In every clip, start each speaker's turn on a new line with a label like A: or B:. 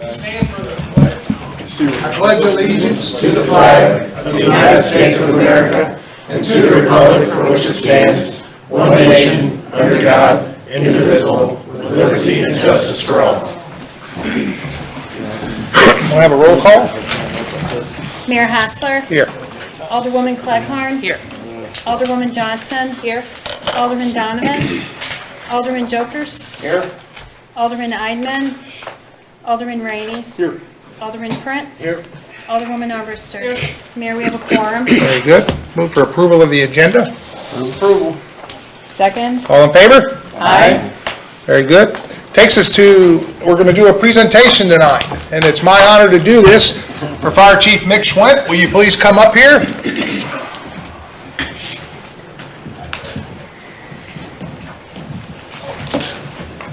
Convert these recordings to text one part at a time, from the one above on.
A: Stand for the pledge. I pledge allegiance to the flag of the United States of America and to the republic for which it stands, one nation, under God, indivisible, with liberty and justice for all.
B: We'll have a roll call.
C: Mayor Hassler.
B: Here.
C: Alderwoman Clegg-Harn.
D: Here.
C: Alderwoman Johnson.
D: Here.
C: Alderman Donovan. Alderman Jokers.
B: Here.
C: Alderman Eidman. Alderman Rainey.
B: Here.
C: Alderman Prince.
B: Here.
C: Alderwoman Armbruster. Mayor, we have a quorum.
B: Very good. Move for approval of the agenda.
A: Approval.
D: Second.
B: All in favor?
D: Aye.
B: Very good. Takes us to, we're going to do a presentation tonight, and it's my honor to do this for Fire Chief Mick Schwint. Will you please come up here?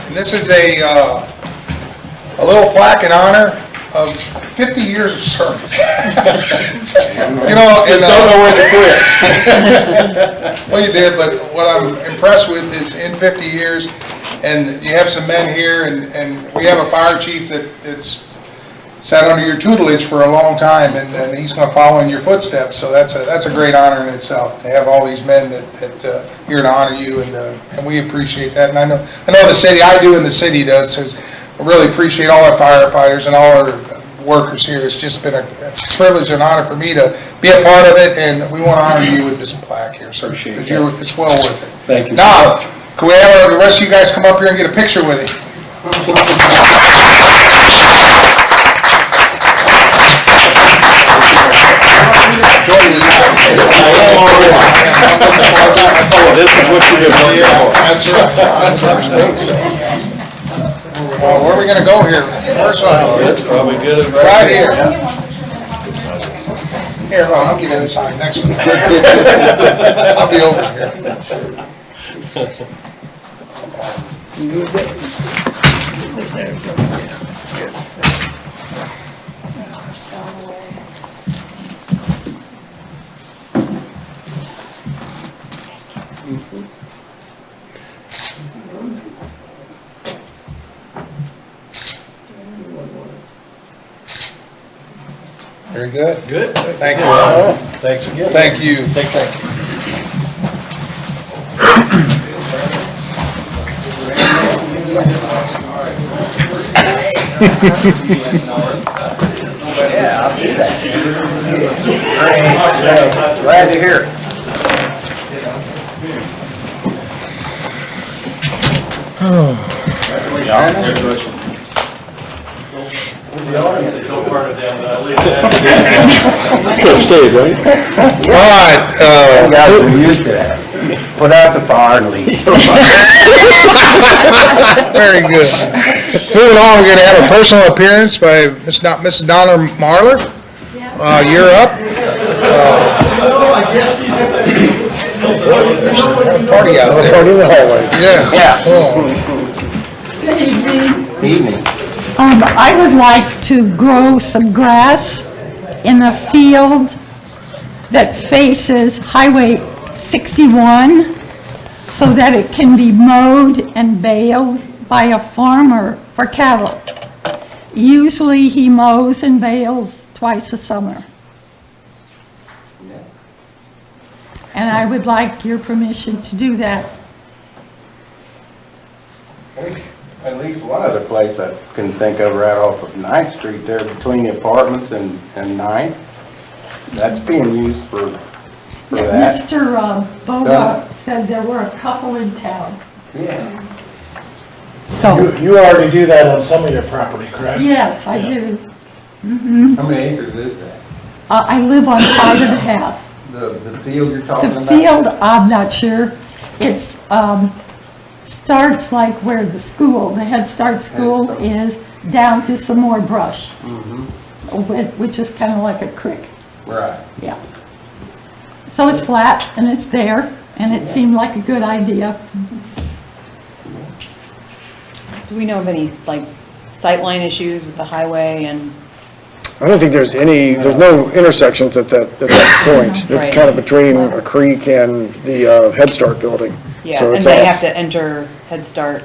B: And this is a little plaque in honor of 50 years of service. You know, and don't know where to quit. Well, you did, but what I'm impressed with is in 50 years, and you have some men here, and we have a fire chief that's sat under your tutelage for a long time, and he's going to follow in your footsteps. So that's a great honor in itself to have all these men that here to honor you, and we appreciate that. And I know the city, I do, and the city does. So I really appreciate all our firefighters and all our workers here. It's just been a privilege and honor for me to be a part of it, and we want to honor you with this plaque here. So appreciate it. It's well worth it.
A: Thank you.
B: Now, can we have the rest of you guys come up here and get a picture with him?
A: This is what you do.
B: That's right. That's right. Well, where are we going to go here?
A: That's probably good.
B: Right here. Here, I'll get inside next to you. I'll be over here. Very good.
A: Good.
B: Thank you.
A: Thanks again.
B: Thank you.
A: Thank you.
E: Yeah, I'll do that. Great. Glad to hear it.
A: Could've stayed, right?
B: All right.
E: You guys are used to that. Put out the fire and leave.
B: Very good. Moving on, we're going to have a personal appearance by Mrs. Donna Marler. You're up. There's a party out there.
E: Party in the hallway.
B: Yeah.
E: Yeah.
B: Oh.
E: Evening.
F: I would like to grow some grass in a field that faces Highway 61 so that it can be mowed and baled by a farmer for cattle. Usually he mows and bales twice a summer. And I would like your permission to do that.
E: At least one other place I can think of right off of 9th Street there between the apartments and 9th. That's being used for that.
F: Mr. Boga said there were a couple in town.
E: Yeah.
F: So,
A: You already do that on some of your property, correct?
F: yes, I do.
E: How many acres is that?
F: I live on 5.5.
E: The field you're talking
F: The
E: about?
F: field, I'm not sure. It's, starts like where the school, the Head Start school is, down to some more brush, which is kind of like a creek.
E: Right.
F: Yeah. So it's flat and it's there, and it seemed like a good idea.
D: Do we know of any, like, sightline issues with the highway and?
G: I don't think there's no intersections at that point. It's
D: Right.
G: kind of between a creek and the Head Start building.
D: Yeah,
G: So
D: and
G: it's
D: they
G: off.
D: have to enter Head Start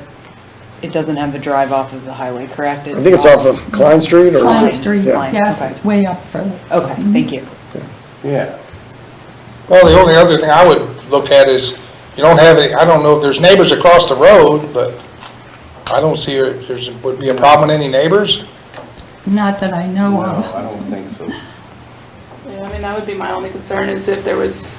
D: it doesn't have the drive off of the highway, correct?
G: I think it's off of Klein Street or? is
F: Klein
G: it-
F: Street,
G: Yeah.
D: Klein,
F: yes,
D: okay.
F: it's way up further.
D: Okay, thank you.
E: Yeah.
B: Well, the only other thing I would look at is, you don't have any, I don't know if there's neighbors across the road, but I don't see there's, would be a problem with any neighbors.
F: Not that I know
E: No,
F: of.
E: I don't think so.
H: Yeah, I mean, that would be my only concern is if there was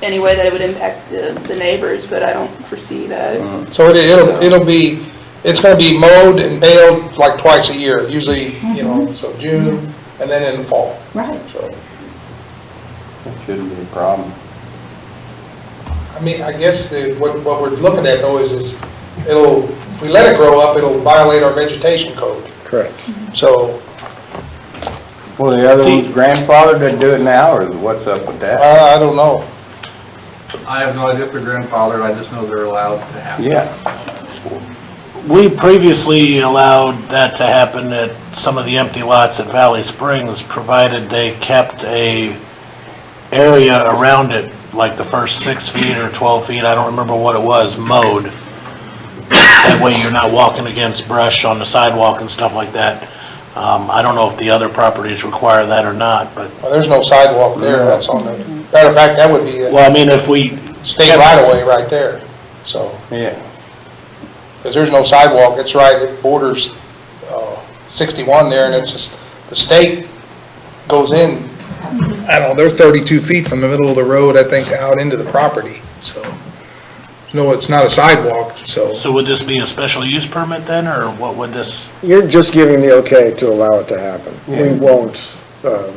H: any way that it would impact the neighbors, but I don't foresee that.
B: So it'll be, it's gonna be mowed and baled like twice a year, usually, you know, so June and then in the fall,
F: Right.
B: so.
E: It shouldn't be a problem.
B: I mean, I guess what we're looking at though is if we let it grow up, it'll violate our vegetation code.
G: Correct.
B: So,
E: Well, the other one's grandfather to do it now, or what's up with that?
B: I don't know.
I: I have no idea if they're grandfathered, I just know they're allowed to have it.
E: Yeah.
A: We previously allowed that to happen at some of the empty lots at Valley Springs, provided they kept a area around it, like the first 6 feet or 12 feet, I don't remember what it was, mowed. That way you're not walking against brush on the sidewalk and stuff like that. I don't know if the other properties require that or not, but,
B: Well, there's no sidewalk there, that's on the, matter of fact, that would be a
A: well, I mean, if we,
B: state right of way right there, so.
E: Yeah.
B: Because there's no sidewalk, it's right, it borders 61 there, and it's just, the state goes in, I don't know, they're 32 feet from the middle of the road, I think, out into the property, so. No, it's not a sidewalk, so.
A: so would this be a special use permit then, or what would this?
G: You're just giving the okay to allow it to happen. We won't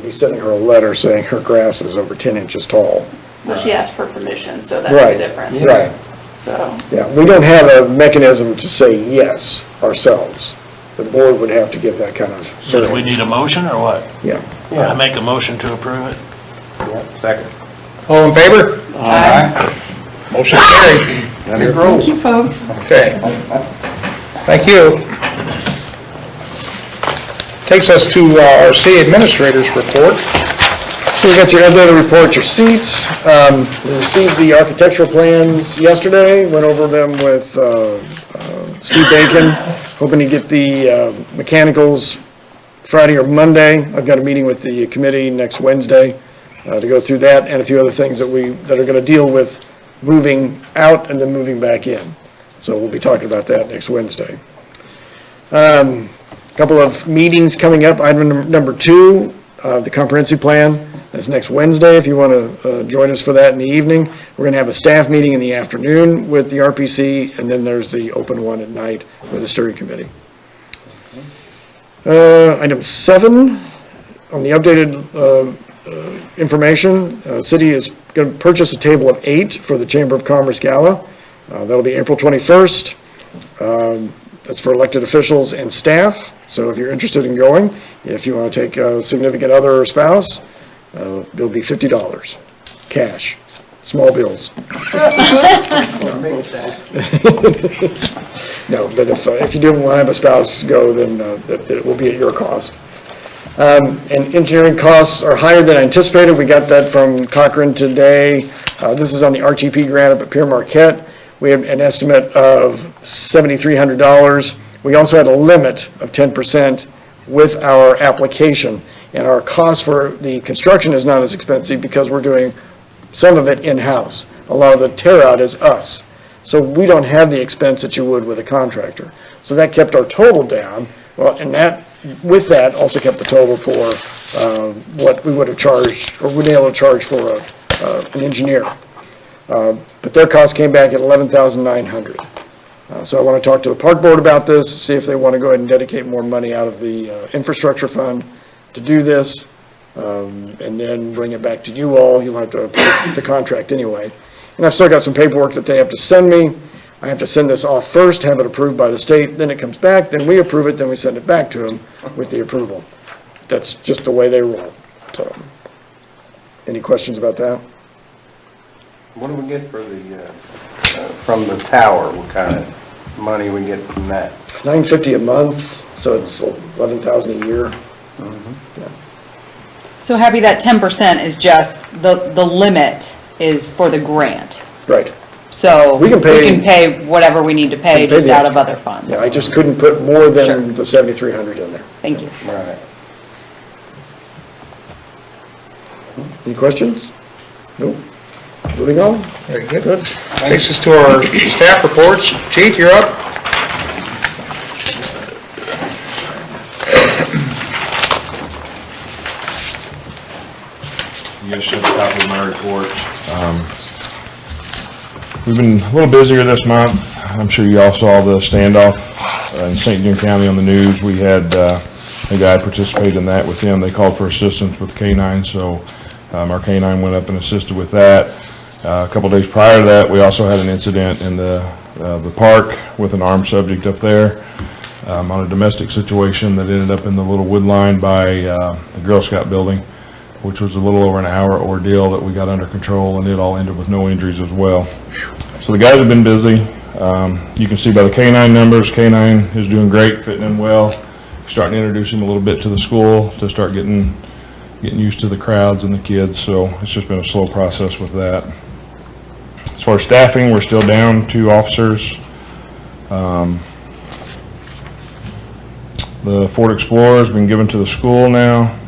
G: be sending her a letter saying her grass is over 10 inches tall.
H: But she asked for permission, so that's
G: Right,
H: the difference.
G: right.
H: So,
G: Yeah, we don't have a mechanism to say yes ourselves. The board would have to give that kind of.
A: So do we need a motion or what?
G: Yeah.
A: I make a motion to approve it.
E: Yeah, second.
B: All in favor? Motion carried.
E: Let it roll.
F: Thank you, folks.
B: Okay. Thank you. Takes us to our city administrator's report.
G: So we got your updated report, your seats. We received the architectural plans yesterday, went over them with Steve Bacon, hoping to get the mechanicals Friday or Monday. I've got a meeting with the committee next Wednesday to go through that and a few other things that are going to deal with moving out and then moving back in. So we'll be talking about that next Wednesday. Couple of meetings coming up. Item number 2, the comprehensive plan. That's next Wednesday, if you want to join us for that in the evening. We're going to have a staff meeting in the afternoon with the RPC, and then there's the open one at night with the steering committee. Item 7, on the updated information, city is going to purchase a table of 8 for the Chamber of Commerce Gala. That'll be April 21st. That's for elected officials and staff, so if you're interested in going, if you want to take a significant other or spouse, it'll be $50, cash, small bills. No, but if you didn't want to have a spouse go, then it will be at your cost. And engineering costs are higher than anticipated. We got that from Cochrane today. This is on the RTP grant up at Pierre Marquette. We have an estimate of $7,300. We also had a limit of 10% with our application. And our cost for the construction is not as expensive because we're doing some of it in-house. A lot of the tear-out is us. So we don't have the expense that you would with a contractor. So that kept our total down. Well, and that, with that, also kept the total for what we would have charged, or would be able to charge for an engineer. But their cost came back at $11,900. So I want to talk to the park board about this, see if they want to go ahead and dedicate more money out of the infrastructure fund to do this, and then bring it back to you all. You'll have to approve the contract anyway. And I've still got some paperwork that they have to send me. I have to send this off first, have it approved by the state, then it comes back, then we approve it, then we send it back to them with the approval. That's just the way they roll. So, any questions about that?
E: What do we get for from the tower? What kind of money we get from that?
G: $950 a month, so it's $11,000 a year.
D: So happy that 10% is just, the limit is for the grant.
G: Right.
D: So
G: We
D: we
G: can pay-
D: can pay whatever we need to pay
G: We can pay
D: just
G: the
D: out of
G: extra.
D: other funds.
G: Yeah, I just couldn't put more
D: Sure.
G: than the 7,300 in there.
D: Thank you.
E: Right.
G: Any questions? Nope. Moving on?
B: Very good. Takes us to our staff reports. Chief, you're up.
J: You guys should have a copy of my report. We've been a little busier this month. I'm sure you all saw the standoff in St. John County on the news. We had a guy participate in that with them. They called for assistance with K-9, so our K-9 went up and assisted with that. A couple days prior to that, we also had an incident in the park with an armed subject up there on a domestic situation that ended up in the little wood line by the Girl Scout building, which was a little over an hour ordeal that we got under control, and it all ended with no injuries as well. So the guys have been busy. You can see by the K-9 numbers, K-9 is doing great, fitting in well. Starting to introduce him a little bit to the school to start getting used to the crowds and the kids, so it's just been a slow process with that. As far as staffing, we're still down 2 officers. The Ford Explorer's been given to the school now.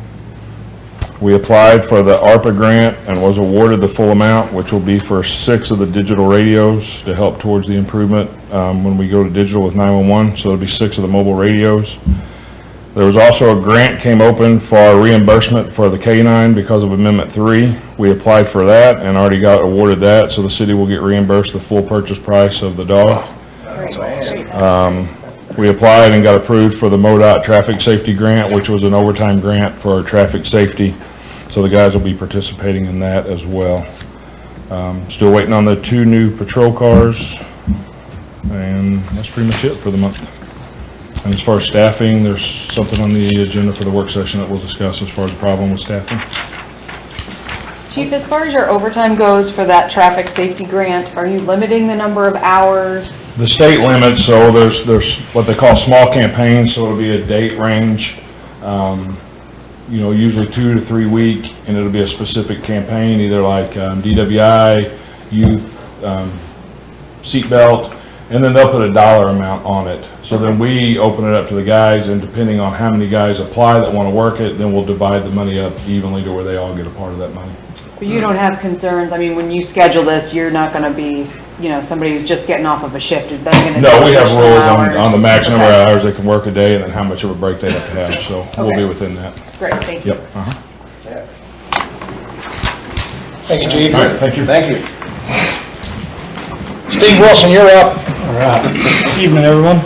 J: We applied for the ARPA grant and was awarded the full amount, which will be for 6 of the digital radios to help towards the improvement when we go to digital with 911, so it'll be 6 of the mobile radios. There was also a grant came open for reimbursement for the K-9 because of Amendment 3. We applied for that and already got awarded that, so the city will get reimbursed the full purchase price of the dog.
B: That's awesome.
J: We applied and got approved for the MoDOT Traffic Safety Grant, which was an overtime grant for traffic safety. So the guys will be participating in that as well. Still waiting on the 2 new patrol cars, and that's pretty much it for the month. And as far as staffing, there's something on the agenda for the work session that we'll discuss as far as the problem with staffing.
D: Chief, as far as your overtime goes for that traffic safety grant, are you limiting the number of hours?
J: The state limits, so there's what they call small campaigns, so it'll be a date range, you know, usually 2 to 3 week, and it'll be a specific campaign, either like DWI, youth, seatbelt, and then they'll put a dollar amount on it. So then we open it up to the guys, and depending on how many guys apply that want to work it, then we'll divide the money up evenly to where they all get a part of that money.
D: But you don't have concerns, I mean, when you schedule this, you're not gonna be, you know, somebody who's just getting off of a shift, is that gonna?
J: No, we have
D: additional
J: rules
D: hours?
J: on the max number of
D: Okay.
J: hours they can work a day, and then how much of a break they have to have, so we'll be
D: Okay.
J: within that.
D: Great, thank you.
J: Yep.
B: Thank you, Chief.
J: All right, thank you.
E: Thank you.
B: Steve Wilson, you're up.
K: All right. Evening, everyone.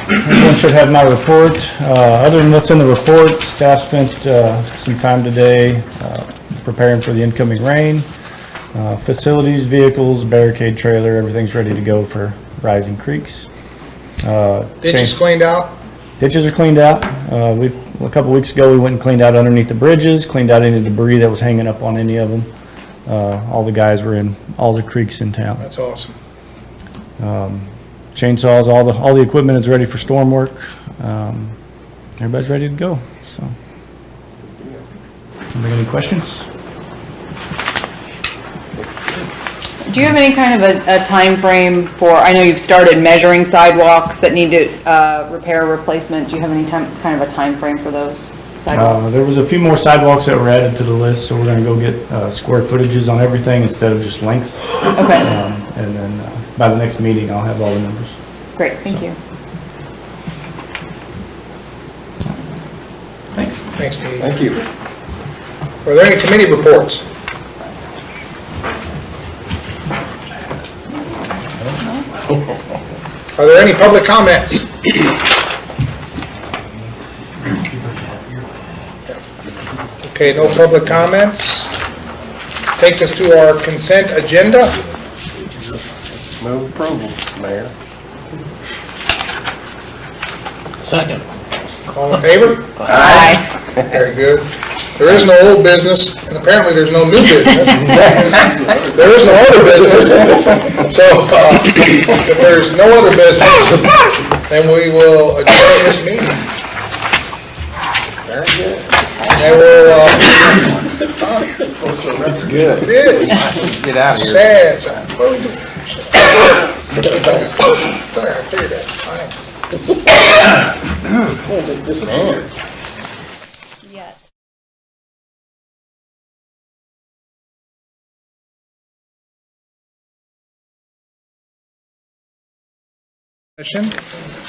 K: Everyone should have my report. Other than what's in the report, staff spent some time today preparing for the incoming rain. Facilities, vehicles, barricade trailer, everything's ready to go for rising creeks.
B: Ditches cleaned out.
K: Ditches are cleaned out. A couple weeks ago, we went and cleaned out underneath the bridges, cleaned out any debris that was hanging up on any of them. All the guys were in all the creeks in town.
B: That's awesome.
K: Chainsaws, all the equipment is ready for storm work. Everybody's ready to go, so. Anybody any questions?
D: Do you have any kind of a time frame for, I know you've started measuring sidewalks that need to, repair or replacement, do you have any kind of a time frame for those sidewalks?
K: There was a few more sidewalks that were added to the list, so we're gonna go get, square footages on everything instead of just length.
D: Okay,
K: And then, by the next meeting, I'll have all the numbers.
D: great, thank you.
K: Thanks.
B: Thanks, Steve.
E: Thank you.
B: Are there any committee reports? Are there any public comments? Okay, no public comments. Takes us to our consent agenda.
E: Move approval, Mayor.
A: Second.
B: All in favor?
D: Aye.
B: Very good. There is no old business, and apparently there's no new business. There is no other business. So, if there's no other business, then we will adjourn this meeting.
E: Very good.
B: And we'll,
E: good.
B: It is.
E: Get out of here.
B: Sad. What are we doing? Sorry, I figured that. Science.
C: Yet.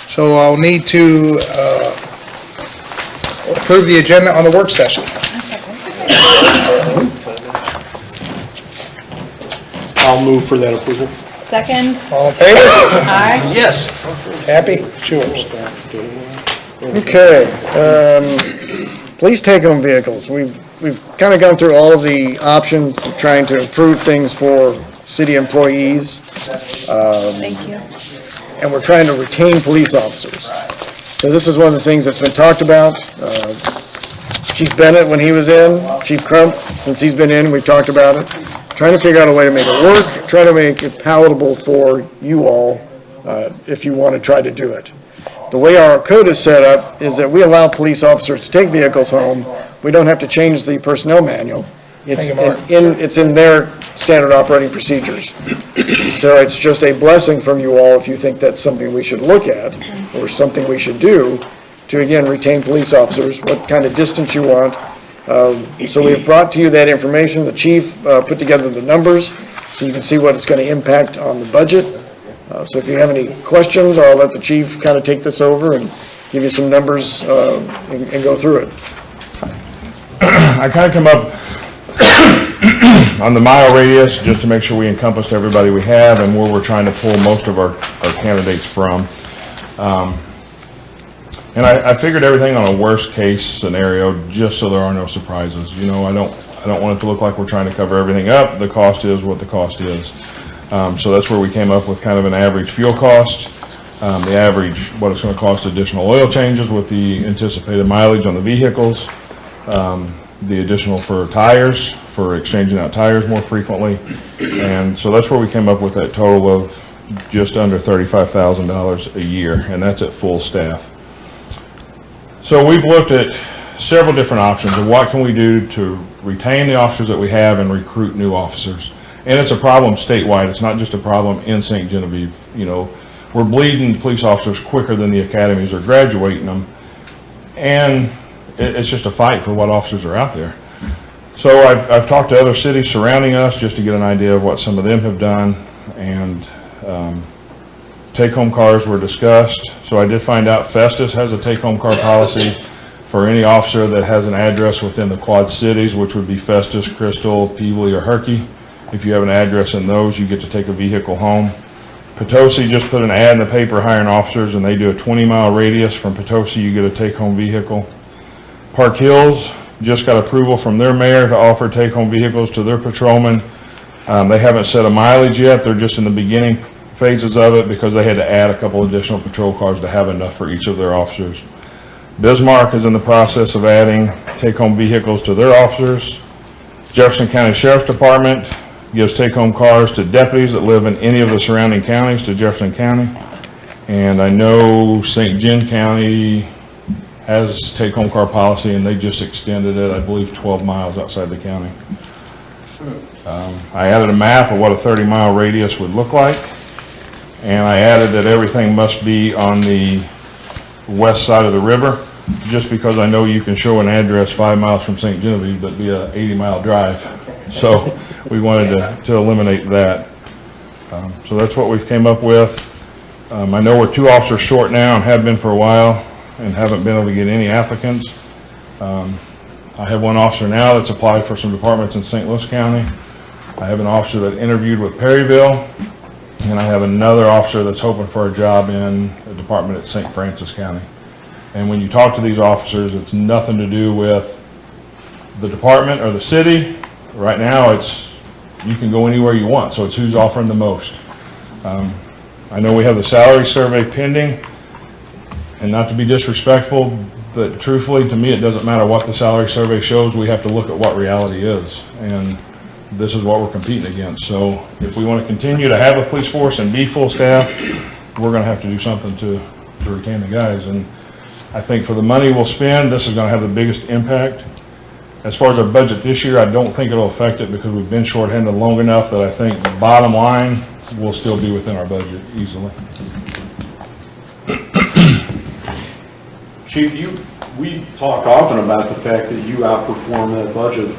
B: So I'll need to approve the agenda on the work session.
A: I'll move for that approval.
D: Second?
B: All in favor?
D: Aye.
A: Yes.
B: Happy? It's yours.
G: Okay, police take-home vehicles. We've kind of gone through all of the options of trying to improve things for city employees.
D: Thank you.
G: And we're trying to retain police officers. So this is one of the things that's been talked about. Chief Bennett, when he was in, Chief Crump, since he's been in, we've talked about it. Trying to figure out a way to make it work, trying to make it palatable for you all, if you want to try to do it. The way our code is set up is that we allow police officers to take vehicles home. We don't have to change the personnel manual. It's it's in their standard operating procedures. So it's just a blessing from you all if you think that's something we should look at or something we should do to, again, retain police officers, what kind of distance you want. So we have brought to you that information. The chief put together the numbers so you can see what it's going to impact on the budget. So if you have any questions, I'll let the chief kind of take this over and give you some numbers and go through it.
J: I kind of come up on the mile radius just to make sure we encompassed everybody we have and where we're trying to pull most of our candidates from. And I figured everything on a worst case scenario just so there are no surprises. You know, I don't want it to look like we're trying to cover everything up. The cost is what the cost is. So that's where we came up with kind of an average fuel cost, the average, what it's going to cost additional oil changes with the anticipated mileage on the vehicles, the additional for tires, for exchanging out tires more frequently. And so that's where we came up with that total of just under $35,000 a year, and that's at full staff. So we've looked at several different options of what can we do to retain the officers that we have and recruit new officers. And it's a problem statewide. It's not just a problem in St. Genevieve. You know, we're bleeding police officers quicker than the academies are graduating them. And it's just a fight for what officers are out there. So I've talked to other cities surrounding us just to get an idea of what some of them have done. And take-home cars were discussed. So I did find out Festus has a take-home car policy for any officer that has an address within the Quad Cities, which would be Festus, Crystal, Peebly, or Herky. If you have an address in those, you get to take a vehicle home. Potosi just put an ad in the paper hiring officers, and they do a 20-mile radius. From Potosi, you get a take-home vehicle. Park Hills just got approval from their mayor to offer take-home vehicles to their patrolmen. They haven't set a mileage yet. They're just in the beginning phases of it because they had to add a couple additional patrol cars to have enough for each of their officers. Bismarck is in the process of adding take-home vehicles to their officers. Jefferson County Sheriff's Department gives take-home cars to deputies that live in any of the surrounding counties to Jefferson County. And I know St. John County has take-home car policy, and they just extended it, I believe, 12 miles outside the county. I added a map of what a 30-mile radius would look like, and I added that everything must be on the west side of the river, just because I know you can show an address 5 miles from St. Genevieve, but be a 80-mile drive. So we wanted to eliminate that. So that's what we've came up with. I know we're 2 officers short now and have been for a while and haven't been able to get any applicants. I have 1 officer now that's applied for some departments in St. Louis County. I have an officer that interviewed with Perryville, and I have another officer that's hoping for a job in a department at St. Francis County. And when you talk to these officers, it's nothing to do with the department or the city. Right now, it's you can go anywhere you want, so it's who's offering the most. I know we have the salary survey pending, and not to be disrespectful, but truthfully, to me, it doesn't matter what the salary survey shows. We have to look at what reality is, and this is what we're competing against. So if we want to continue to have a police force and be full staff, we're going to have to do something to retain the guys. And I think for the money we'll spend, this is going to have the biggest impact. As far as our budget this year, I don't think it'll affect it because we've been shorthanded long enough that I think the bottom line will still be within our budget easily.
L: Chief, we talk often about the fact that you outperform that budget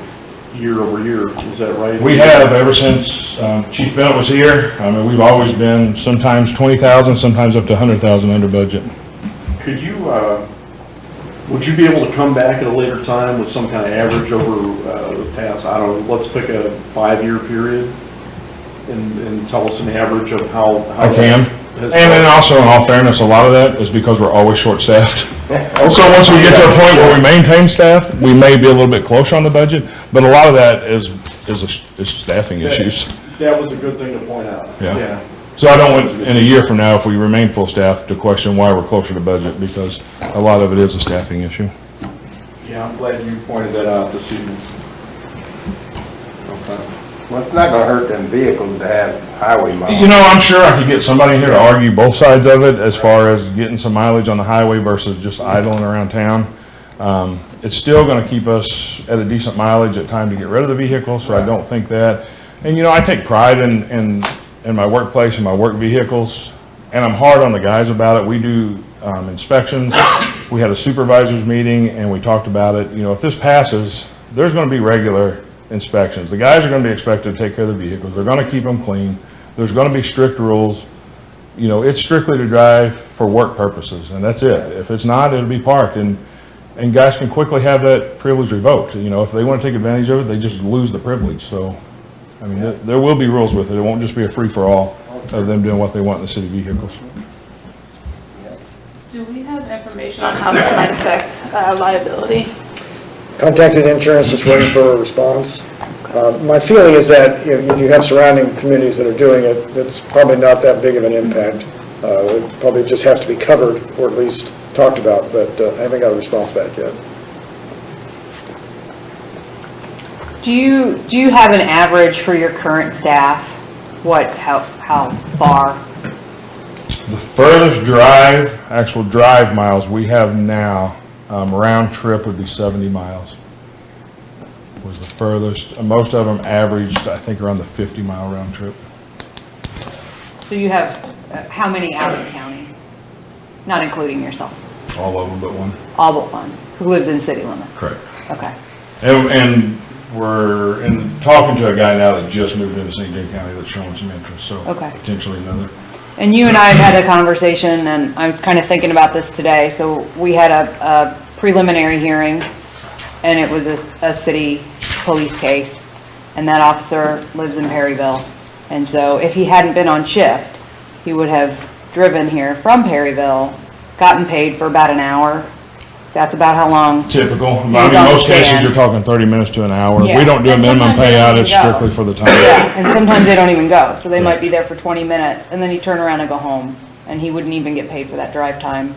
L: year over year. Is that right?
J: We have ever since Chief Bennett was here. I mean, we've always been sometimes 20,000, sometimes up to 100,000 under budget.
L: Could you, would you be able to come back at a later time with some kind of average over the past, I don't know, let's pick a 5-year period and tell us an average of how
J: I can. And then also, in all fairness, a lot of that is because we're always short-staffed. So once we get to a point where we maintain staff, we may be a little bit closer on the budget, but a lot of that is staffing issues.
L: That was a good thing to point out.
J: Yeah. So I don't want, in a year from now, if we remain full staff, to question why we're closer to budget, because a lot of it is a staffing issue.
L: Yeah, I'm glad you pointed that out this evening. Okay.
E: Well, it's not gonna hurt them vehicles to have highway miles.
J: You know, I'm sure I could get somebody here to argue both sides of it as far as getting some mileage on the highway versus just idling around town. It's still gonna keep us at a decent mileage at time to get rid of the vehicle, so I don't think that. And you know, I take pride in my workplace and my work vehicles, and I'm hard on the guys about it. We do inspections. We had a supervisors meeting and we talked about it. You know, if this passes, there's gonna be regular inspections. The guys are going to be expected to take care of the vehicles. They're going to keep them clean. There's going to be strict rules. You know, it's strictly to drive for work purposes, and that's it. If it's not, it'll be parked, and guys can quickly have that privilege revoked. You know, if they want to take advantage of it, they just lose the privilege. So, I mean, there will be rules with it. It won't just be a free-for-all of them doing what they want in the city vehicles.
H: Do we have information on how this might affect liability?
G: Contacted insurance, just waiting for a response. My feeling is that if you have surrounding communities that are doing it, it's probably not that big of an impact. It probably just has to be covered, or at least talked about, but I haven't got a response back yet.
D: Do you have an average for your current staff? How far?
J: The furthest drive, actual drive miles we have now, round trip would be 70 miles. Was the furthest. Most of them averaged, I think, around the 50-mile round trip.
D: So you have, how many out of the county? Not including yourself?
J: All of them but one.
D: All but one, who lives in city limits?
J: Correct.
D: Okay.
J: And we're talking to a guy now that just moved into St. John County that's showing some interest, so
D: Okay.
J: potentially another.
D: And you and I had a conversation, and I was kind of thinking about this today. So we had a preliminary hearing, and it was a city police case, and that officer lives in Perryville. And so if he hadn't been on shift, he would have driven here from Perryville, gotten paid for about an hour. That's about how long.
J: Typical. I mean,
D: He's on
J: most cases,
D: stand.
J: you're talking 30 minutes to an hour.
D: Yeah.
J: We don't do a
D: And
J: minimum
D: sometimes they
J: payout,
D: don't
J: it's
D: even go.
J: strictly for the time.
D: Yeah, and sometimes they don't even go. So they might be there for 20 minutes, and then you turn around and go home, and he wouldn't even get paid for that drive time.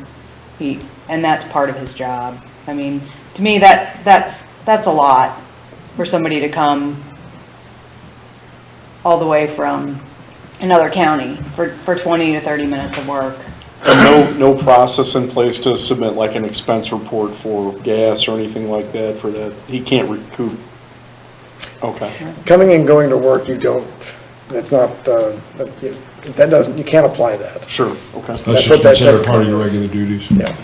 D: And that's part of his job. I mean, to me, that's a lot for somebody to come all the way from another county for 20 to 30 minutes of work.
L: And no process in place to submit like an expense report for gas or anything like that for that? He can't recoup? Okay.
G: Coming and going to work, you don't, that's not, that doesn't, you can't apply that.
L: Sure, okay.
J: That's
G: That's
J: just
G: what that
J: considered
G: check
J: part of your
G: is.
J: regular duties.
G: Yeah.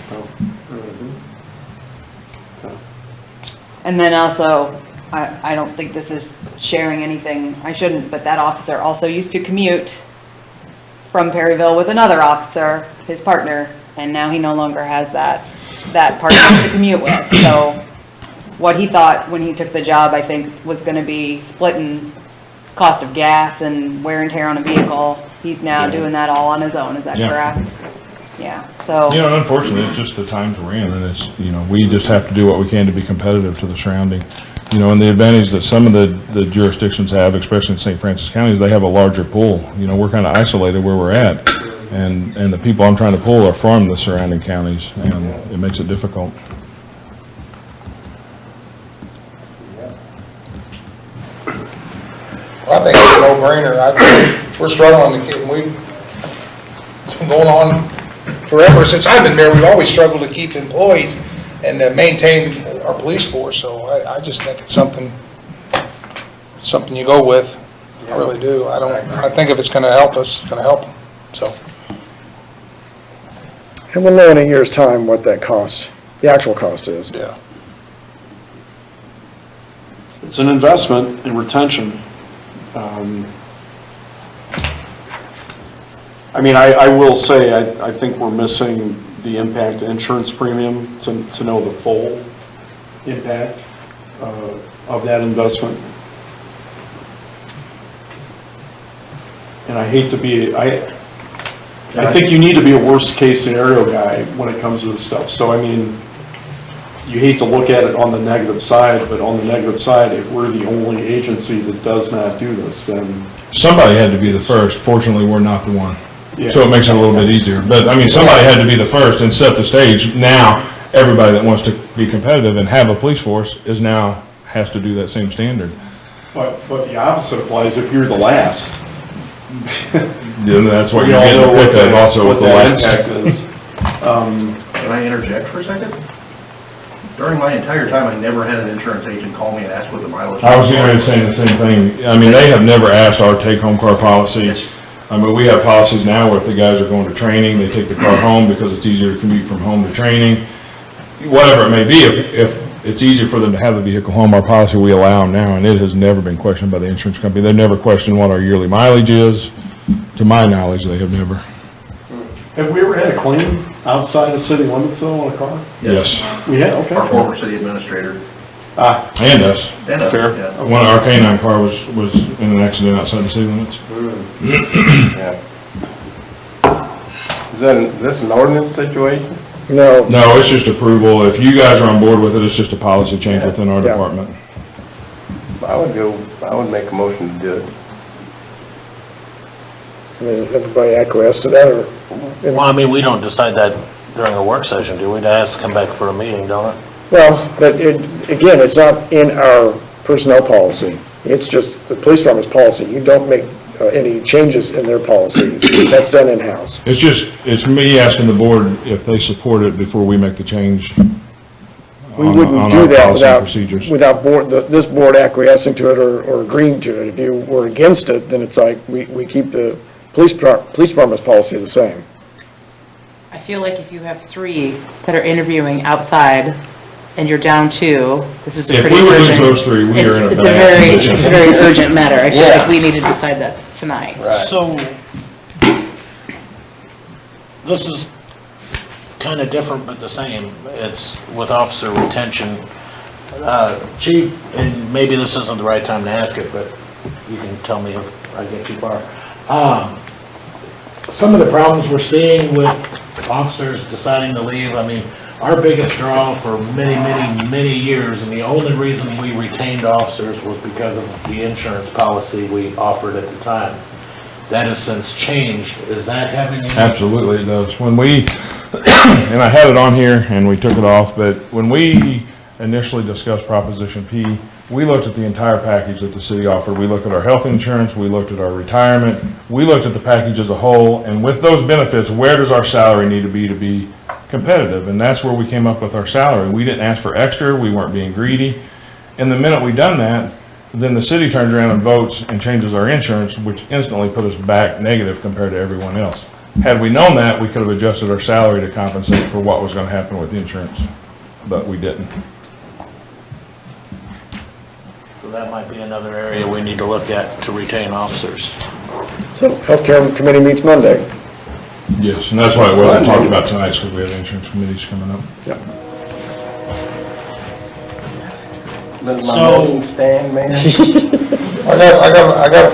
D: And then also, I don't think this is sharing anything, I shouldn't, but that officer also used to commute from Perryville with another officer, his partner, and now he no longer has that partner to commute with. So what he thought when he took the job, I think, was gonna be splitting cost of gas and wear and tear on a vehicle. He's now doing that all on his own, is that
J: Yeah.
D: correct? Yeah, so.
J: You know, unfortunately, it's just the times we're in, and it's, you know, we just have to do what we can to be competitive to the surrounding. You know, and the advantage that some of the jurisdictions have, especially in St. Francis County, is they have a larger pool. You know, we're kind of isolated where we're at, and the people I'm trying to pull are from the surrounding counties, and it makes it difficult.
B: Well, I think it's a no-brainer. We're struggling to keep, it's been going on forever. Since I've been mayor, we've always struggled to keep employees and to maintain our police force, so I just think it's something you go with. I really do. I think if it's gonna help us, it's gonna help them, so.
G: And we'll know in a year's time what that cost, the actual cost is.
B: Yeah.
L: It's an investment in retention. I mean, I will say, I think we're missing the impact insurance premium to know the full impact of that investment. And I hate to be, I think you need to be a worst case scenario guy when it comes to this stuff. So I mean, you hate to look at it on the negative side, but on the negative side, if we're the only agency that does not do this, then.
J: Somebody had to be the first. Fortunately, we're not the one.
L: Yeah.
J: So it makes it a little bit easier. But, I mean, somebody had to be the first and set the stage. Now, everybody that wants to be competitive and have a police force has to do that same standard.
L: But the opposite applies if you're the last.
J: Then that's what
L: We
J: you're
L: all
J: getting
L: know
J: picked
L: what
J: at also with the
L: that
J: last.
L: impact is.
I: Can I interject for a second? During my entire time, I never had an insurance agent call me and ask what the mileage was.
J: I was going to say the same thing. I mean, they have never asked our take-home car policy. I mean, we have policies now where if the guys are going to training, they take the car home because it's easier to commute from home to training. Whatever it may be, if it's easier for them to have the vehicle home, our policy, we allow them now, and it has never been questioned by the insurance company. They've never questioned what our yearly mileage is. To my knowledge, they have never.
L: Have we ever had a claim outside the city limits though on a car?
J: Yes.
L: We have, okay.
I: Our former city administrator.
J: And us.
I: And us,
L: Fair.
I: yeah.
J: One of our canine car was in an accident outside the city limits.
E: Yeah. Is this an ordinance situation?
G: No,
J: No, it's just approval. If you guys are on board with it, it's just a policy change within our
G: Yeah.
J: department.
E: I would make a motion to do it.
G: I mean, everybody acquiesce to that, or?
A: Well, I mean, we don't decide that during a work session, do we? That has to come back for a meeting, don't it?
G: Well, but again, it's not in our personnel policy. It's just the police department's policy. You don't make any changes in their policy. That's done in-house.
J: It's me asking the board if they support it before we make the change
G: We
J: on
G: wouldn't
J: our
G: do that
J: policy and procedures.
G: without this board acquiescing to it or agreeing to it. If you were against it, then it's like, we keep the police department's policy the same.
D: I feel like if you have 3 that are interviewing outside and you're down 2, this is a
J: If
D: pretty
J: we would lose
D: urgent.
J: those 3, we are in a
D: It's a
J: bad
D: very,
J: position.
D: it's a very urgent matter. I feel
A: Yeah.
D: like we need to decide that tonight.
A: So, this is kind of different but the same. It's with officer retention. Chief, and maybe this isn't the right time to ask it, but you can tell me if I get too far. Some of the problems we're seeing with officers deciding to leave, I mean, our biggest draw for many years, and the only reason we retained officers was because of the insurance policy we offered at the time. That has since changed. Is that having any?
J: Absolutely it does. When we, and I had it on here and we took it off, but when we initially discussed Proposition P, we looked at the entire package that the city offered. We looked at our health insurance, we looked at our retirement, we looked at the package as a whole, and with those benefits, where does our salary need to be competitive? And that's where we came up with our salary. We didn't ask for extra, we weren't being greedy. And the minute we done that, then the city turns around and votes and changes our insurance, which instantly put us back negative compared to everyone else. Had we known that, we could have adjusted our salary to compensate for what was going to happen with the insurance, but we didn't.
A: So that might be another area we need to look at to retain officers.
G: So healthcare committee meets Monday.
J: Yes, and that's why it wasn't talked about tonight, because we have insurance committees coming up.
G: Yep.
E: Let
A: So-
E: my motion stand, man.
B: I got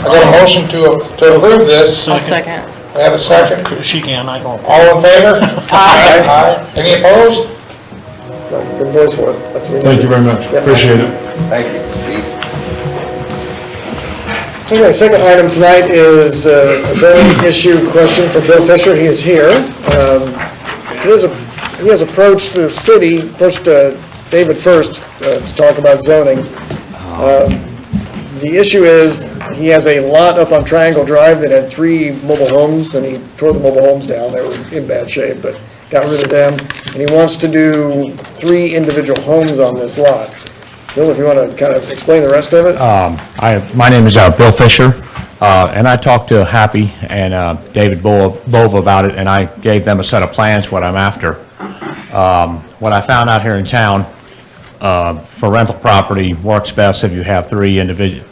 B: a motion to approve this.
D: I'll second.
B: We have a second.
A: She can, I don't.
B: All in favor? Aye. Any opposed?
G: Good voice for it. That's what we
J: Thank
G: need.
J: you very much,
G: Yep.
J: appreciate it.
E: Thank you, Chief.
G: Okay, second item tonight is a zoning issue question for Bill Fisher. He is here. He has approached the city, approached David first to talk about zoning. The issue is, he has a lot up on Triangle Drive that had 3 mobile homes, and he tore the mobile homes down. They were in bad shape, but got rid of them, and he wants to do 3 individual homes on this lot. Bill, if you want to kind of explain the rest of it?
M: My name is Bill Fisher, and I talked to Happy and David Bova about it, and I gave them a set of plans, what I'm after. What I found out here in town, for rental property, works best if you have 3 individual,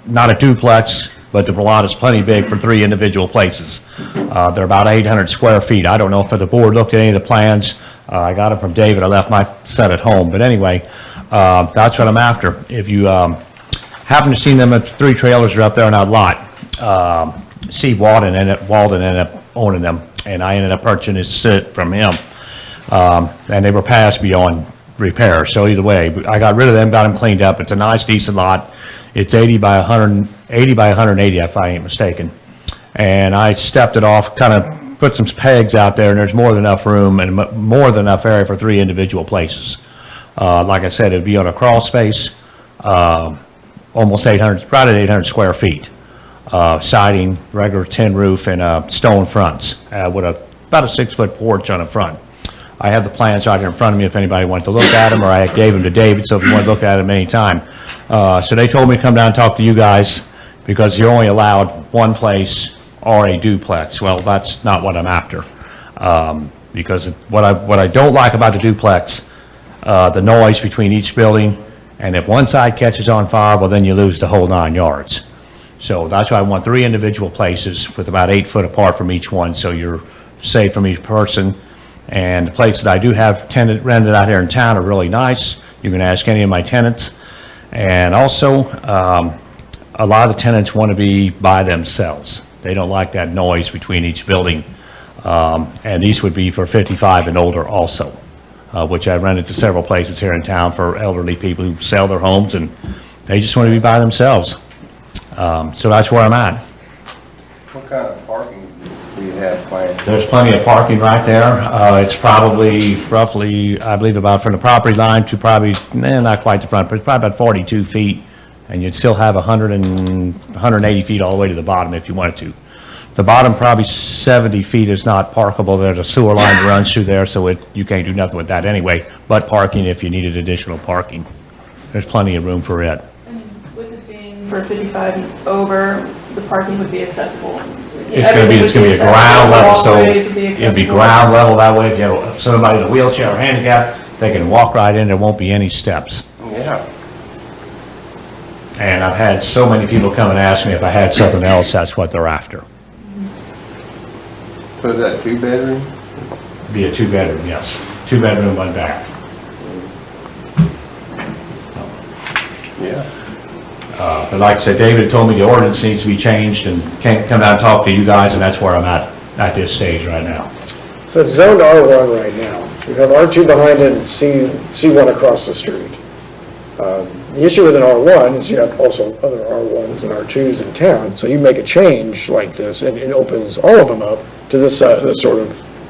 M: not a duplex, but the lot is plenty big for 3 individual places. They're about 800 square feet. I don't know if the board looked at any of the plans. I got them from David. I left my set at home. But anyway, that's what I'm after. If you happen to see them, 3 trailers are up there on that lot. Steve Walden ended up owning them, and I ended up purchasing it from him. And they were past beyond repair. So either way, I got rid of them, got them cleaned up. It's a nice, decent lot. It's 80 by 180, if I ain't mistaken. And I stepped it off, kind of put some pegs out there, and there's more than enough room and more than enough area for 3 individual places. Like I said, it'd be on a crawl space, almost 800, right at 800 square feet. Siding, regular tin roof, and stone fronts with about a 6-foot porch on the front. I have the plans right here in front of me if anybody wanted to look at them, or I gave them to David, so if you want to look at them anytime. So they told me to come down and talk to you guys because you're only allowed 1 place or a duplex. Well, that's not what I'm after. Because what I don't like about the duplex, the noise between each building, and if one side catches on fire, well, then you lose the whole 9 yards. So that's why I want 3 individual places with about 8 foot apart from each one, so you're safe from each person. And the places I do have rented out here in town are really nice. You can ask any of my tenants. And also, a lot of the tenants want to be by themselves. They don't like that noise between each building. And these would be for 55 and older also, which I rented to several places here in town for elderly people who sell their homes and they just want to be by themselves. So that's where I'm at.
E: What kind of parking do you have planned?
M: There's plenty of parking right there. It's probably roughly, I believe about from the property line to probably, not quite the front, but it's probably about 42 feet. And you'd still have 180 feet all the way to the bottom if you wanted to. The bottom probably 70 feet is not parkable. There's a sewer line that runs through there, so you can't do nothing with that anyway, but parking if you needed additional parking. There's plenty of room for it.
H: And with it being for 55 and over, the parking would be accessible.
M: It's gonna be a ground level, so it'd be ground level that way. If you have somebody in a wheelchair or handicap, they can walk right in, there won't be any steps.
E: Yeah.
M: And I've had so many people come and ask me if I had something else, that's what they're after.
E: So is that 2-bedroom?
M: Be a 2-bedroom, yes. 2-bedroom, 1 bath.
E: Yeah.
M: But like I said, David told me the ordinance needs to be changed and can't come down and talk to you guys, and that's where I'm at this stage right now.
G: So it's zoned R1 right now. You have R2 behind it and C1 across the street. The issue with an R1 is you have also other R1s and R2s in town, so you make a change like this, and it opens all of them up to this sort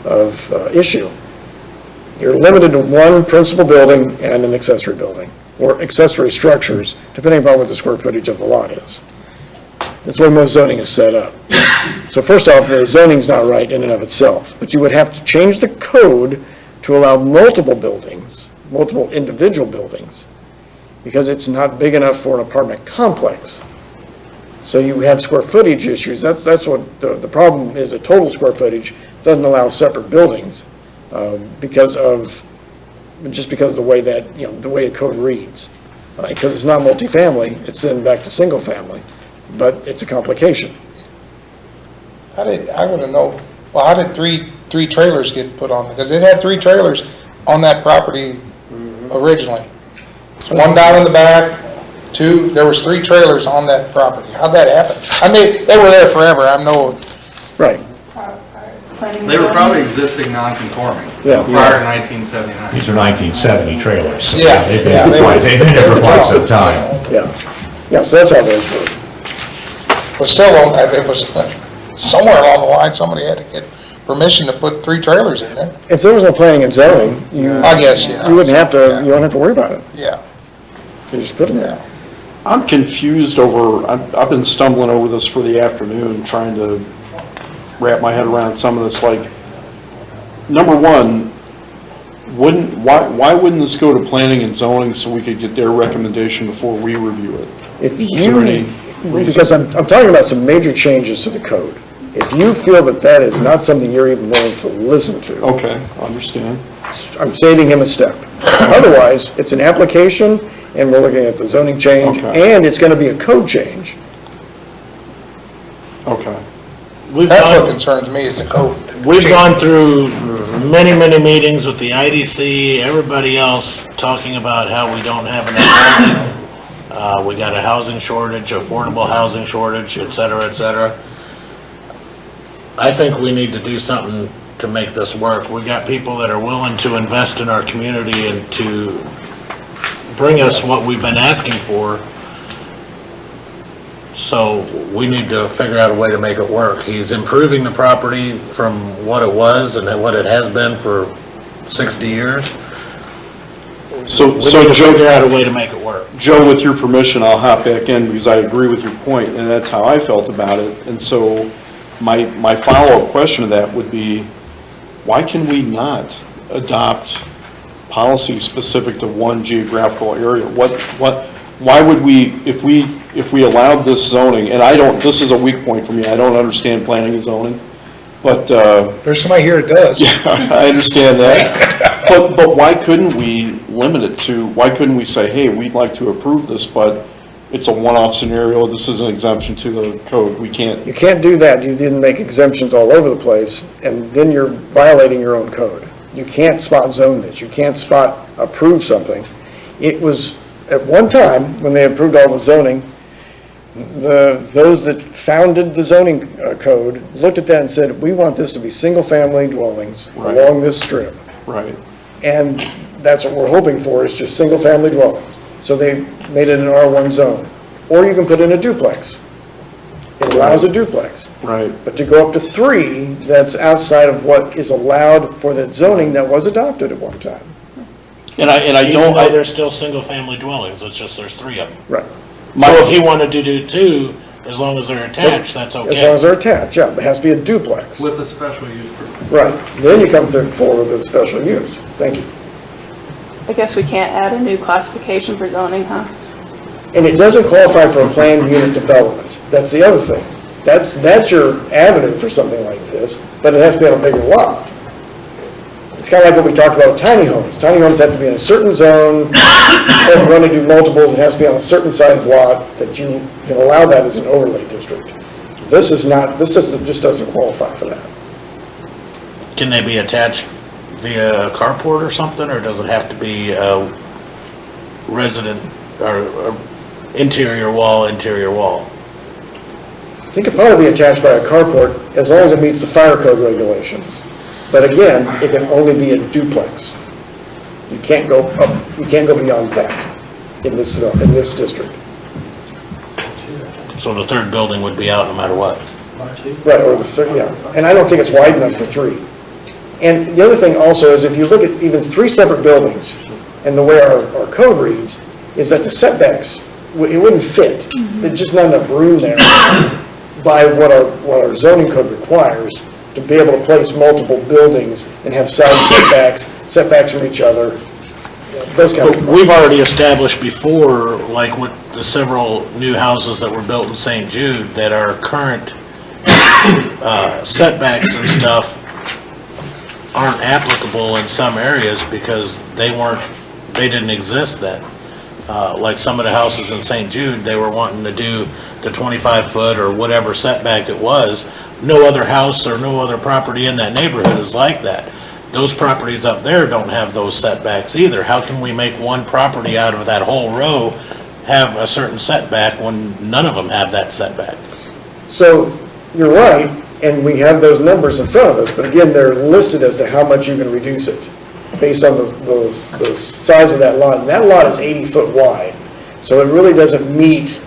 G: of issue. You're limited to 1 principal building and an accessory building, or accessory structures, depending upon what the square footage of the lot is. That's the way most zoning is set up. So first off, the zoning's not right in and of itself, but you would have to change the code to allow multiple buildings, multiple individual buildings, because it's not big enough for an apartment complex. So you have square footage issues. That's what the problem is. A total square footage doesn't allow separate buildings because of the way that, the way a code reads. Because it's not multifamily, it's then back to single family, but it's a complication.
B: I want to know, well, how did three trailers get put on? Because it had 3 trailers on that property originally. 1 down in the back, 2, there was 3 trailers on that property. How'd that happen? I mean, they were there forever, I know.
G: Right.
I: They were probably existing non-conforming
G: Yeah.
I: prior to 1979.
M: These are 1970 trailers. So
B: Yeah,
M: They've
B: yeah,
M: been
B: they
M: quite-
B: were-
M: they've been there for quite some time.
G: Yeah, so that's how those work.
B: But still, it was somewhere along the line, somebody had to get permission to put 3 trailers in there.
G: If there was no planning and zoning,
B: I guess, yeah.
G: you wouldn't have to, you don't have to worry about it.
B: Yeah.
G: You just put them there.
L: I'm confused I've been stumbling over this for the afternoon, trying to wrap my head around some of this, like, number one, why wouldn't this go to planning and zoning so we could get their recommendation before we review it?
G: If
L: Is there any
G: you, because I'm talking about some major changes to the code. If you feel that that is not something you're even willing to listen to,
L: Okay, I understand.
G: I'm saving him a step. Otherwise, it's an application, and we're looking at the zoning change,
L: Okay.
G: and it's gonna be a code change.
L: Okay.
B: That's what concerns me, is the code.
A: We've gone through many, many meetings with the IDC, everybody else, talking about how we don't have enough housing. We got a housing shortage, affordable housing shortage, et cetera, et cetera. I think we need to do something to make this work. We got people that are willing to invest in our community and to bring us what we've been asking for. So we need to figure out a way to make it work. He's improving the property from what it was and what it has been for 60 years.
L: So
A: We need to
L: Joe,
A: figure out a way to make it work.
L: Joe, with your permission, I'll hop back in because I agree with your point, and that's how I felt about it. And so my follow-up question to that would be, why can we not adopt policy specific to one geographical area? Why would we, if we allowed this zoning, and this is a weak point for me, I don't understand planning and zoning, but,
B: There's somebody here that does.
L: yeah, I understand that. But why couldn't we limit it to, why couldn't we say, hey, we'd like to approve this, but it's a one-off scenario, this is an exemption to the code, we can't.
G: You can't do that. You didn't make exemptions all over the place, and then you're violating your own code. You can't spot zone this. You can't spot approve something. It was, at one time, when they approved all the zoning, those that founded the zoning code looked at that and said, we want this to be single-family dwellings
L: Right.
G: along this strip.
L: Right.
G: And that's what we're hoping for, is just single-family dwellings. So they made it an R1 zone. Or you can put in a duplex. It allows a duplex.
L: Right.
G: But to go up to 3, that's outside of what is allowed for that zoning that was adopted at one time.
L: And I
A: Even
L: don't,
A: though there's still single-family dwellings, it's just there's 3 of them.
G: Right.
A: So if he wanted to do 2, as long as they're attached, that's
G: As long as
A: okay.
G: they're attached, yeah, it has to be a duplex.
I: With a special use permit.
G: Right. Then you come forward with a special use. Thank you.
H: I guess we can't add a new classification for zoning, huh?
G: And it doesn't qualify for a planned unit development. That's the other thing. That's your avenue for something like this, but it has to be on a bigger lot. It's kind of like what we talked about with tiny homes. Tiny homes have to be in a certain zone. If you want to do multiples, it has to be on a certain size lot that you can allow that as an overlay district. This is not, this just doesn't qualify for that.
A: Can they be attached via a carport or something, or does it have to be a resident or interior wall?
G: It could probably be attached by a carport as long as it meets the fire code regulations. But again, it can only be a duplex. You can't go up, you can't go beyond that in this district.
A: So the 3rd building would be out no matter what.
G: Right, or the third, yeah. And I don't think it's wide enough for 3. And the other thing also is if you look at even 3 separate buildings, and the way our code reads, is that the setbacks, it wouldn't fit. There's just not enough room there by what our zoning code requires to be able to place multiple buildings and have side setbacks from each other, those kind
A: But
G: of.
A: we've already established before, like with the several new houses that were built in St. Jude, that our current setbacks and stuff aren't applicable in some areas because they didn't exist then. Like some of the houses in St. Jude, they were wanting to do the 25-foot or whatever setback it was. No other house or no other property in that neighborhood is like that. Those properties up there don't have those setbacks either. How can we make one property out of that whole row have a certain setback when none of them have that setback?
G: So, you're right, and we have those numbers in front of us, but again, they're listed as to how much you can reduce it, based on the size of that lot. And that lot is 80 foot wide, so it really doesn't meet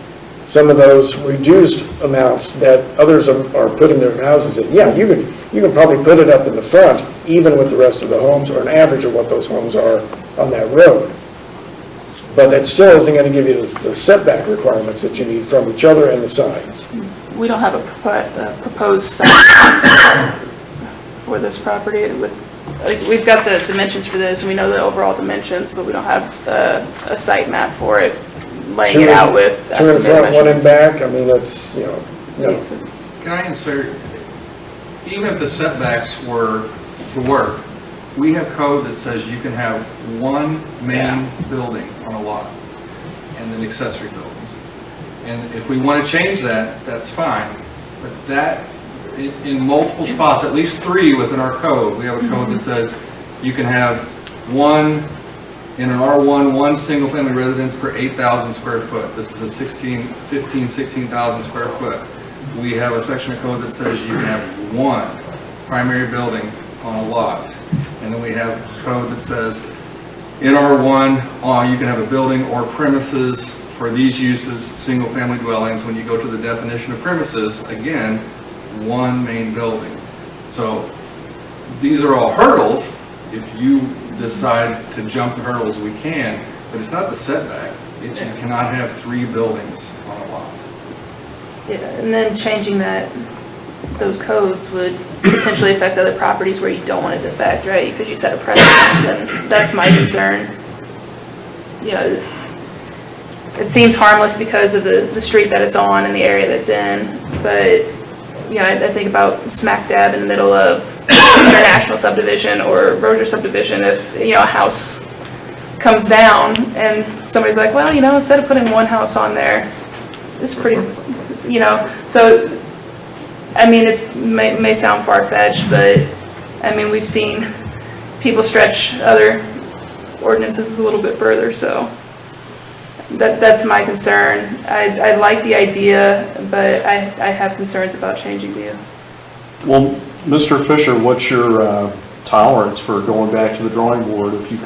G: some of those reduced amounts that others are putting their houses in. Yeah, you can probably put it up in the front, even with the rest of the homes, or an average of what those homes are on that road. But that still isn't going to give you the setback requirements that you need from each other and the sides.
H: We don't have a proposed site for this property. like, we've got the dimensions for this, and we know the overall dimensions, but we don't have a site map for it, laying it out with
G: Two in
H: estimated
G: front, one in
H: measurements.
G: back, I mean, that's, you know, no.
I: Can I answer, even if the setbacks were to work, we have code that says you can have one main building on a lot and then accessory buildings. And if we want to change that, that's fine. But that, in multiple spots, at least 3 within our code, we have a code that says you can have one, in an R1, one single-family residence per 8,000 square foot. This is a 16,000 square foot. We have a section of code that says you can have one primary building on a lot. And then we have code that says in R1, you can have a building or premises for these uses, single-family dwellings. When you go to the definition of premises, again, one main building. So these are all hurdles. If you decide to jump the hurdles, we can, but it's not the setback. You cannot have 3 buildings on a lot.
H: Yeah, and then changing those codes would potentially affect other properties where you don't want it to affect, right? Because you set a precedence, and that's my concern. You know, it seems harmless because of the street that it's on and the area that's in, but, you know, I think about smack dab in the middle of International subdivision or Roger subdivision. If, you know, a house comes down and somebody's like, well, you know, instead of putting one house on there, it's pretty, you know, so, I mean, it may sound far-fetched, but, I mean, we've seen people stretch other ordinances a little bit further, so that's my concern. I like the idea, but I have concerns about changing the.
L: Well, Mr. Fisher, what's your tolerance for going back to the drawing board? If you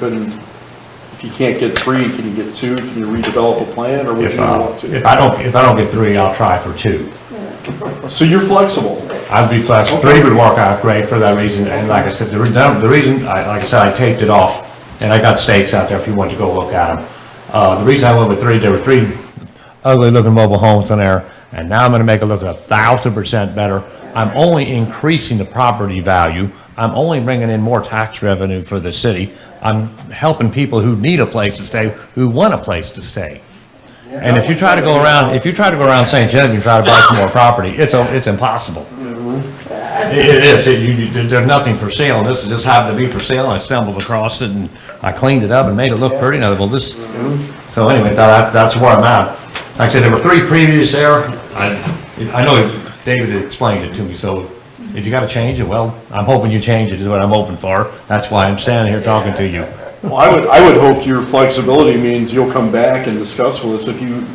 L: can't get 3, can you get 2? Can you redevelop a plan, or would you want to?
M: If I don't get 3, I'll try for 2.
L: So you're flexible?
M: I'd be flexible. 3 would work out great for that reason, and like I said, the reason, like I said, I taped it off, and I got stakes out there if you want to go look at them. The reason I went with 3, there were 3 ugly looking mobile homes in there, and now I'm gonna make it look 1,000% better. I'm only increasing the property value. I'm only bringing in more tax revenue for the city. I'm helping people who need a place to stay, who want a place to stay. And if you try to go around St. Genevieve and try to buy some more property, it's impossible. It is. There's nothing for sale. This just happened to be for sale, and I stumbled across it, and I cleaned it up and made it look pretty. Now, well, so anyway, that's where I'm at. Like I said, there were 3 previous there. I know David had explained it to me, so if you got to change it, well, I'm hoping you change it is what I'm hoping for. That's why I'm standing here talking to you.
L: Well, I would hope your flexibility means you'll come back and discuss with us if you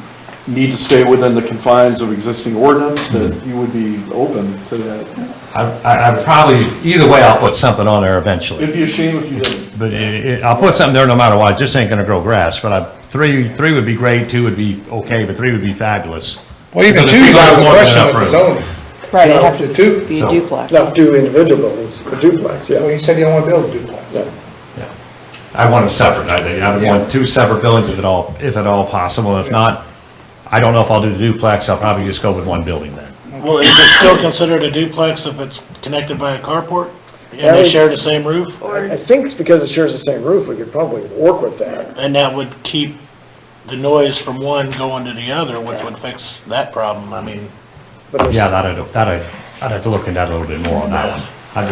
L: need to stay within the confines of existing ordinance, that you would be open to that.
M: I probably, either way, I'll put something on there eventually.
L: It'd be a shame if you didn't.
M: But I'll put something there no matter what. It just ain't gonna grow grass. But 3 would be great, 2 would be okay, but 3 would be fabulous.
B: Well, even
M: Because
B: 2 is out of the
M: more than
B: question
M: enough
B: with the
M: room.
B: zoning.
D: Right,
B: No,
D: it'd have
B: the
D: to
B: 2.
D: be a duplex.
G: Not 2 individual buildings, a duplex,
B: Well,
G: yeah.
B: you said you don't want to build a duplex.
G: Yeah.
M: I want them separate. I would want 2 separate buildings if at all possible. If not, I don't know if I'll do the duplex. I'll probably just go with 1 building then.
A: Well, is it still considered a duplex if it's connected by a carport?
G: Yeah,
A: And they share the same roof?
G: I think it's because it shares the same roof, we could probably work with that.
A: And that would keep the noise from one going to the other, which would fix that problem, I mean.
G: But there's-
M: Yeah, I'd have to look into that a little bit more on that one. I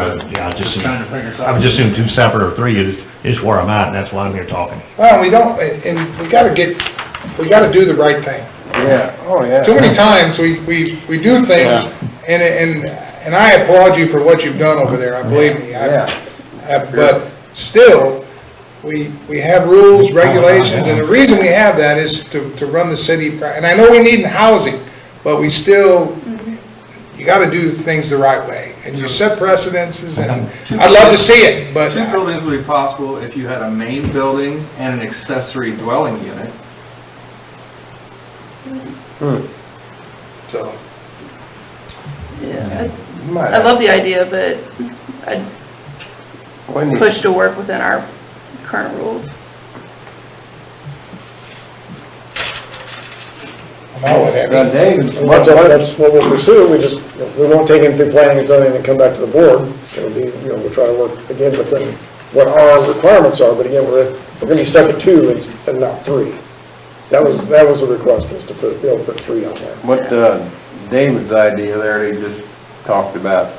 M: would just assume 2 separate or 3 is where I'm at, and that's why I'm here talking.
B: Well, we don't, and we gotta do the right thing.
E: Yeah, oh, yeah.
B: Too many times, we do things, and I applaud you for what you've done over there, I believe me. But still, we have rules, regulations, and the reason we have that is to run the city, and I know we need housing, but we still, you gotta do things the right way, and you set precedences, and I'd love to see it, but.
I: 2 buildings would be possible if you had a main building and an accessory dwelling unit.
B: So,
H: Yeah, I love the idea, but I'd push to work within our current rules.
E: David,
G: That's what we'll pursue, we won't take him through planning and zoning and come back to the board. So it'll be, we'll try to work again within what our requirements are, but again, we're gonna be stuck at 2 and not 3. That was the request, was to be able to put 3 on there.
E: what, David's idea there, he just talked about.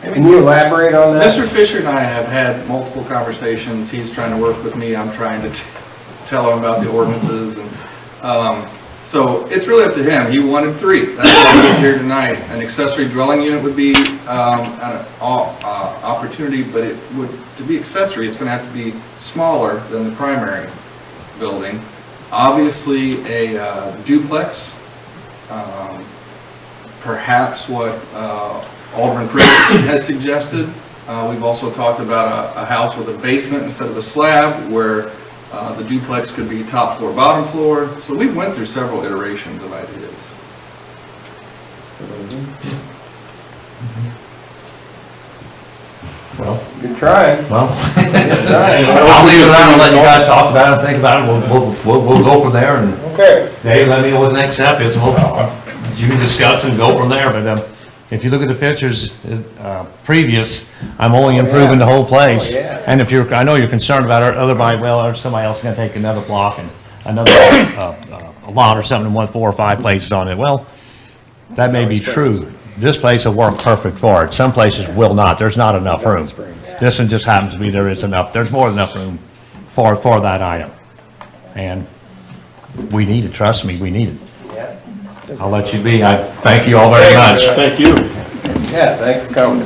E: Can you elaborate on that?
I: Mr. Fisher and I have had multiple conversations. He's trying to work with me. I'm trying to tell him about the ordinances. And so it's really up to him. He wanted 3. That's why he's here tonight. An accessory dwelling unit would be an opportunity, but it would, to be accessory, it's going to have to be smaller than the primary building. Obviously, a duplex, perhaps what Alderman Prince has suggested. We've also talked about a house with a basement instead of a slab, where the duplex could be top floor, bottom floor. So we went through several iterations of ideas.
M: Well,
E: Good try.
M: well,
E: Good try.
M: I'll leave it around and let you guys talk about it and think about it. We'll go from there, and
B: Okay.
M: Dave, let me know what the next step is, and you can discuss and go from there, but, if you look at the pictures, previous, I'm only improving the whole place.
E: Oh, yeah.
M: And if I know you're concerned about or somebody else is gonna take another block and another, a lot or something and want 4 or 5 places on it. Well, that may be true. This place will work perfect for it. Some places will not. There's not enough room. This one just happens to be there is enough. There's more than enough room for that item. And we need it, trust me, we need it. I'll let you be. I thank you all very much.
L: Thank you.
E: Yeah, thanks for coming.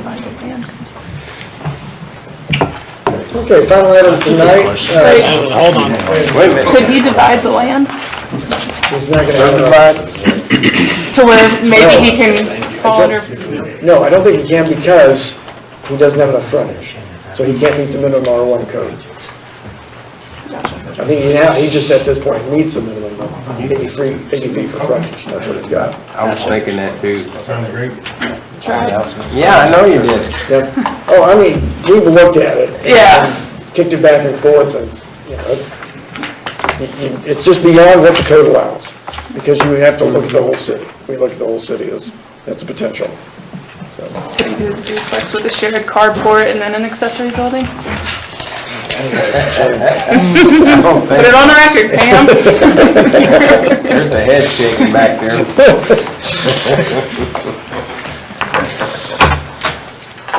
G: Okay, final item tonight.
E: Wait a minute.
H: Could he divide the land
G: He's not gonna
H: to where maybe he can fall under?
G: No, I don't think he can because he doesn't have enough frontage. So he can't meet the minimum R1 code. I think he just at this point meets the minimum 80 feet for frontage. That's what he's got.
E: I was thinking that too.
H: Try.
E: Yeah, I know you did.
G: Yep. Oh, I mean, we've looked at it.
H: Yeah.
G: and Kicked it back and forth and, it's just beyond what the code allows. Because you have to look at the whole city. We look at the whole city that's the potential. So,
H: Could he do a duplex with a shared carport and then an accessory building? Put it on the record, Pam.
E: There's a head shaking back there.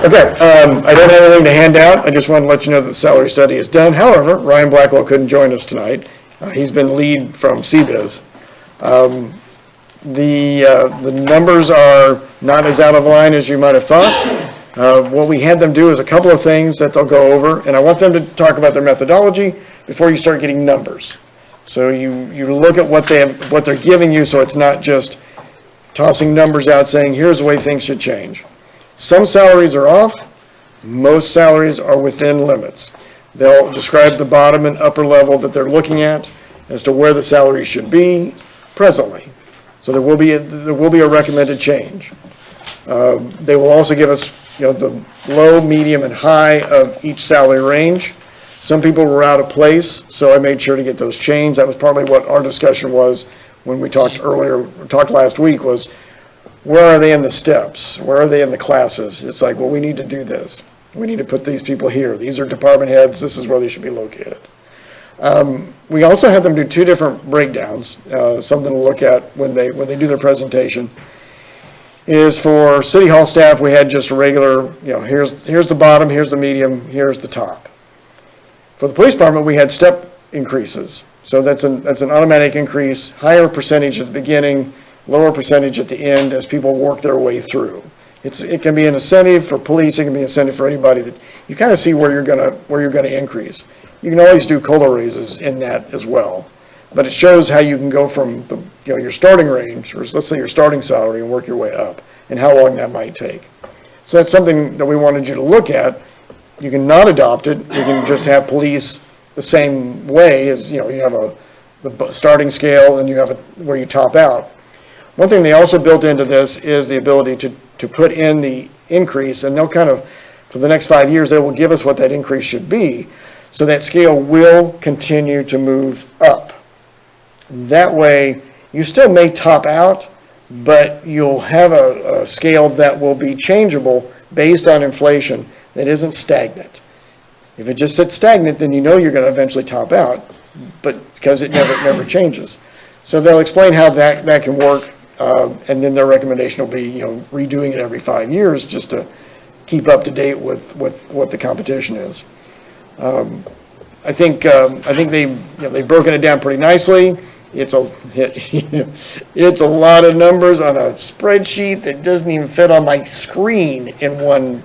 G: Okay, I don't have anything to hand out. I just wanted to let you know that the salary study is done. However, Ryan Blackwell couldn't join us tonight. He's been lead from CBIZ. The numbers are not as out of line as you might have thought. What we had them do is a couple of things that they'll go over, and I want them to talk about their methodology before you start getting numbers. So you look at what they're giving you, so it's not just tossing numbers out saying, here's the way things should change. Some salaries are off, most salaries are within limits. They'll describe the bottom and upper level that they're looking at as to where the salary should be presently. So there will be a recommended change. They will also give us, the low, medium, and high of each salary range. Some people were out of place, so I made sure to get those changed. That was partly what our discussion was when we talked last week, was where are they in the steps? Where are they in the classes? It's like, well, we need to do this. We need to put these people here. These are department heads. This is where they should be located. We also had them do 2 different breakdowns, something to look at when they do their presentation. Is for City Hall staff, we had just a regular, here's the bottom, here's the medium, here's the top. For the police department, we had step increases. So that's an automatic increase, higher percentage at the beginning, lower percentage at the end as people work their way through. It can be an incentive for police, it can be an incentive for anybody that you kind of see where you're gonna increase. You can always do COLA raises in that as well. But it shows how you can go from your starting range, or let's say your starting salary, and work your way up, and how long that might take. So that's something that we wanted you to look at. You can not adopt it. You can just have police the same way as, you have the starting scale and you have where you top out. One thing they also built into this is the ability to put in the increase, and they'll kind of, for the next 5 years, they will give us what that increase should be. So that scale will continue to move up. That way, You still may top out, but you'll have a scale that will be changeable based on inflation that isn't stagnant. If it just sits stagnant, then you know you're going to eventually top out, but because it never changes. So they'll explain how that can work, and then their recommendation will be, redoing it every 5 years just to keep up to date with what the competition is. I think they've broken it down pretty nicely. It's a lot of numbers on a spreadsheet that doesn't even fit on my screen in one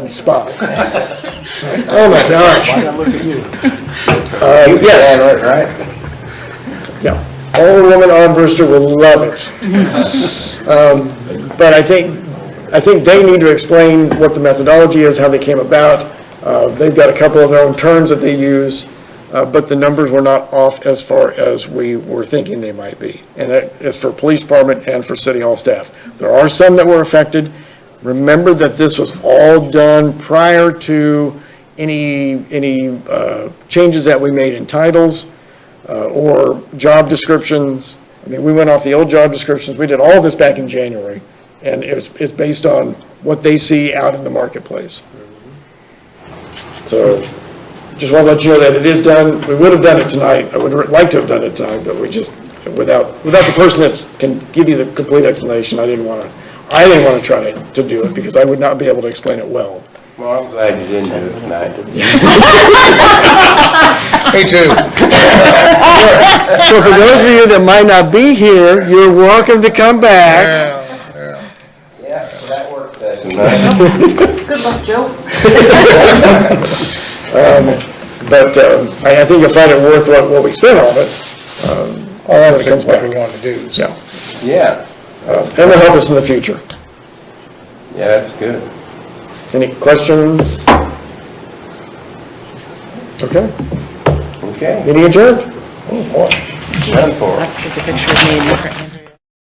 G: spot. Oh my gosh.
E: Look at you.
G: Yes.
E: Right?
G: Yeah, Alderwoman Armbruster will love it. But I think they need to explain what the methodology is, how they came about. They've got a couple of their own terms that they use, but the numbers were not off as far as we were thinking they might be. And that is for police department and for city hall staff. There are some that were affected. Remember that this was all done prior to any changes that we made in titles or job descriptions. I mean, we went off the old job descriptions. We did all this back in January, and it's based on what they see out in the marketplace. So just want to let you know that it is done. We would have done it tonight. I would like to have done it tonight, but we just, without the person that can give you the complete explanation, I didn't want to try to do it because I would not be able to explain it well.
E: Well, I'm glad you didn't do it tonight.
B: Me too.
G: So for those of you that might not be here, you're welcome to come back.
E: Yeah, that work session.
D: Good luck, Joe.
G: But I think you'll find it worth what we spent on it.
B: Well, that's what we wanted to do, so.
E: Yeah,
G: And will help us in the future.
E: yeah, that's good.
G: Any questions? Okay,
E: Okay,
G: meeting adjourned.
E: done for.
D: I have to take a picture of me and you.